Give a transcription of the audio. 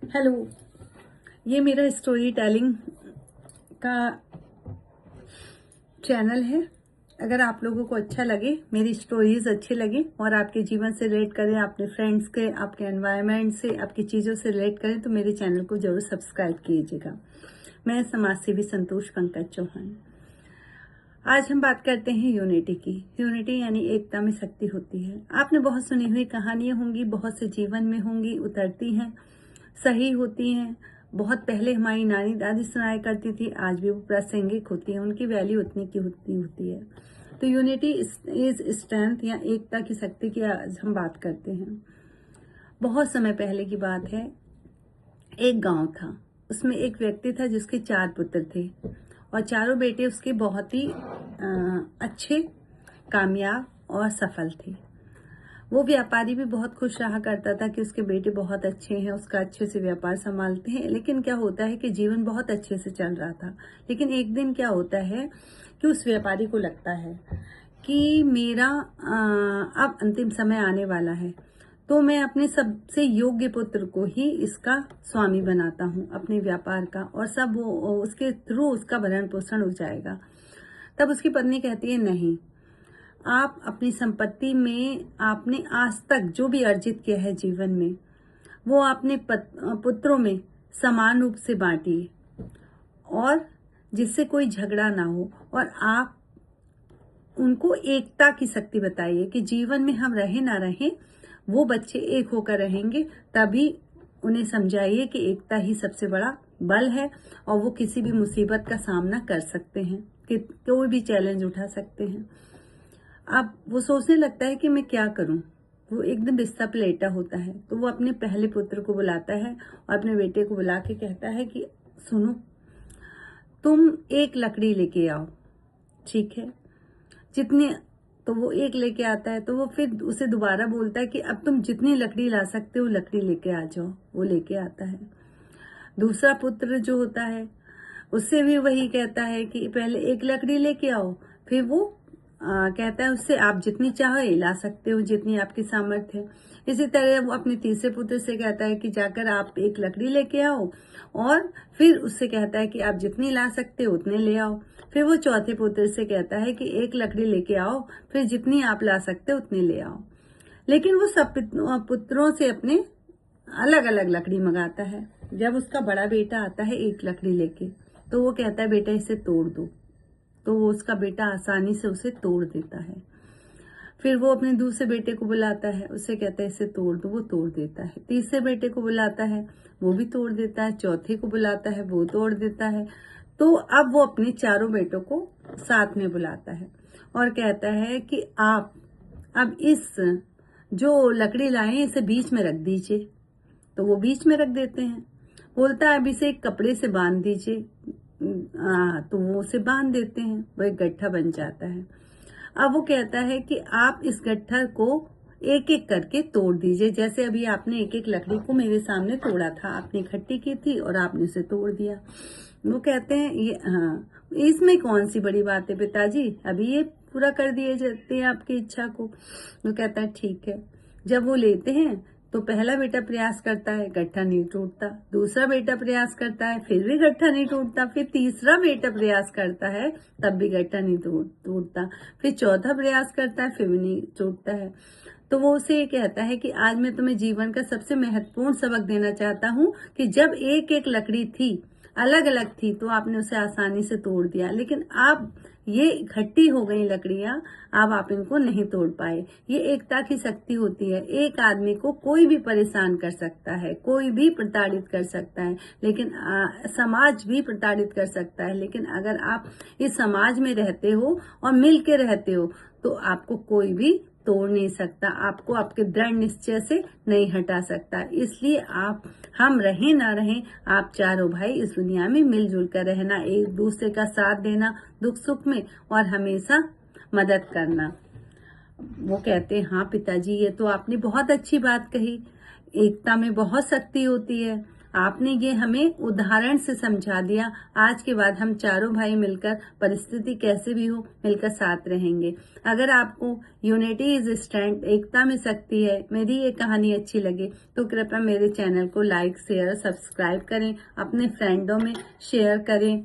Hello, ये मेरा story telling का चैनल है। अगर आप लोगों को अच्छा लगे, मेरी स्टोरीज अच्छी लगे और आपके जीवन से रिलेट करें, अपने फ्रेंड्स के, आपके एनवायरनमेंट से, आपकी चीज़ों से रिलेट करें, तो मेरे चैनल को जरूर सब्सक्राइब कीजिएगा। मैं समाज सेवी संतोष पंकज चौहान। आज हम बात करते हैं यूनिटी की। यूनिटी यानी एकता में शक्ति होती है। आपने बहुत सुनी हुई कहानियां होंगी, बहुत से जीवन में होंगी, उतरती हैं, सही होती हैं। बहुत पहले हमारी नानी दादी सुनाया करती थी, आज भी वो प्रासंगिक होती है, उनकी वैल्यू उतनी की होती है। तो यूनिटी इज स्ट्रेंथ या एकता की शक्ति की आज हम बात करते हैं। बहुत समय पहले की बात है। एक गांव था, उसमें एक व्यक्ति था जिसके 4 पुत्र थे और चारों बेटे उसके बहुत ही अच्छे, कामयाब और सफल थे। वो व्यापारी भी बहुत खुश रहा करता था कि उसके बेटे बहुत अच्छे हैं, उसका अच्छे से व्यापार संभालते हैं। लेकिन क्या होता है कि जीवन बहुत अच्छे से चल रहा था। लेकिन एक दिन क्या होता है कि उस व्यापारी को लगता है कि मेरा अब अंतिम समय आने वाला है, तो मैं अपने सबसे योग्य पुत्र को ही इसका स्वामी बनाता हूँ, अपने व्यापार का, और सब उसके थ्रू उसका भरण पोषण हो जाएगा। तब उसकी पत्नी कहती है, नहीं, आप अपनी संपत्ति में आपने आज तक जो भी अर्जित किया है जीवन में, वो अपने पुत्रों में समान रूप से बांटिए, और जिससे कोई झगड़ा ना हो, और आप उनको एकता की शक्ति बताइए कि जीवन में हम रहे ना रहे, वो बच्चे एक होकर रहेंगे। तभी उन्हें समझाइए कि एकता ही सबसे बड़ा बल है और वो किसी भी मुसीबत का सामना कर सकते हैं, कि कोई भी चैलेंज उठा सकते हैं। अब वो सोचने लगता है कि मैं क्या करूं। वो एकदम बिस्तर पे लेटा होता है, तो वो अपने पहले पुत्र को बुलाता है और अपने बेटे को बुला के कहता है कि सुनो, तुम एक लकड़ी लेके आओ, ठीक है? जितनी, तो वो एक लेके आता है, तो वो फिर उसे दोबारा बोलता है कि अब तुम जितनी लकड़ी ला सकते हो लकड़ी लेके आ जाओ। वो लेके आता है। दूसरा पुत्र जो होता है, उससे भी वही कहता है कि पहले एक लकड़ी लेके आओ। फिर वो कहता है उससे, आप जितनी चाहो ला सकते हो, जितनी आपकी सामर्थ्य है। इसी तरह वो अपने तीसरे पुत्र से कहता है कि जाकर आप एक लकड़ी लेके आओ, और फिर उससे कहता है कि आप जितनी ला सकते हो उतने ले आओ। फिर वो चौथे पुत्र से कहता है कि एक लकड़ी लेके आओ, फिर जितनी आप ला सकते हो उतनी ले आओ। लेकिन वो सब पुत्रों से अपने अलग अलग लकड़ी मंगाता है। जब उसका बड़ा बेटा आता है एक लकड़ी लेके, तो वो कहता है बेटा इसे तोड़ दो, तो वो उसका बेटा आसानी से उसे तोड़ देता है। फिर वो अपने दूसरे बेटे को बुलाता है, उससे कहता है इसे तोड़ दो, वो तोड़ देता है। तीसरे बेटे को बुलाता है, वो भी तोड़ देता है। चौथे को बुलाता है, वो तोड़ देता है। तो अब वो अपने चारों बेटों को साथ में बुलाता है और कहता है कि आप अब इस जो लकड़ी लाए हैं इसे बीच में रख दीजिए। तो वो बीच में रख देते हैं। बोलता है अब इसे एक कपड़े से बांध दीजिए। तो वो उसे बांध देते हैं, वो एक गट्ठा बन जाता है। अब वो कहता है कि आप इस गट्ठर को एक एक करके तोड़ दीजिए, जैसे अभी आपने एक एक लकड़ी को मेरे सामने तोड़ा था, आपने इकट्ठी की थी और आपने उसे तोड़ दिया। वो कहते हैं ये, हाँ, इसमें कौन सी बड़ी बात है पिताजी, अभी ये पूरा कर दिए जाते हैं आपकी इच्छा को। वो कहता है ठीक है। जब वो लेते हैं तो पहला बेटा प्रयास करता है, गट्ठा नहीं टूटता। दूसरा बेटा प्रयास करता है, फिर भी गट्ठा नहीं टूटता। फिर तीसरा बेटा प्रयास करता है, तब भी गट्ठा नहीं टूटता। फिर चौथा प्रयास करता है, फिर भी नहीं टूटता है। तो वो उसे कहता है कि आज मैं तुम्हें जीवन का सबसे महत्वपूर्ण सबक देना चाहता हूँ कि जब एक एक लकड़ी थी, अलग अलग थी, तो आपने उसे आसानी से तोड़ दिया, लेकिन अब ये इकट्ठी हो गई लकड़ियां, अब आप इनको नहीं तोड़ पाए। ये एकता की शक्ति होती है। एक आदमी को कोई भी परेशान कर सकता है, कोई भी प्रताड़ित कर सकता है, लेकिन समाज भी प्रताड़ित कर सकता है। लेकिन अगर आप इस समाज में रहते हो और मिल के रहते हो, तो आपको कोई भी तोड़ नहीं सकता, आपको आपके दृढ़ निश्चय से नहीं हटा सकता। इसलिए हम रहें ना रहें, आप चारों भाई इस दुनिया में मिलजुल कर रहना, एक दूसरे का साथ देना दुख सुख में, और हमेशा मदद करना। वो कहते हैं हाँ पिताजी, ये तो आपने बहुत अच्छी बात कही, एकता में बहुत शक्ति होती है। आपने ये हमें उदाहरण से समझा दिया। आज के बाद हम चारों भाई मिलकर, परिस्थिति कैसे भी हो, मिलकर साथ रहेंगे। अगर आपको यूनिटी इज स्ट्रेंथ, एकता में शक्ति है, मेरी ये कहानी अच्छी लगे तो कृपया मेरे चैनल को लाइक, शेयर, सब्सक्राइब करें, अपने फ्रेंडों में शेयर करें।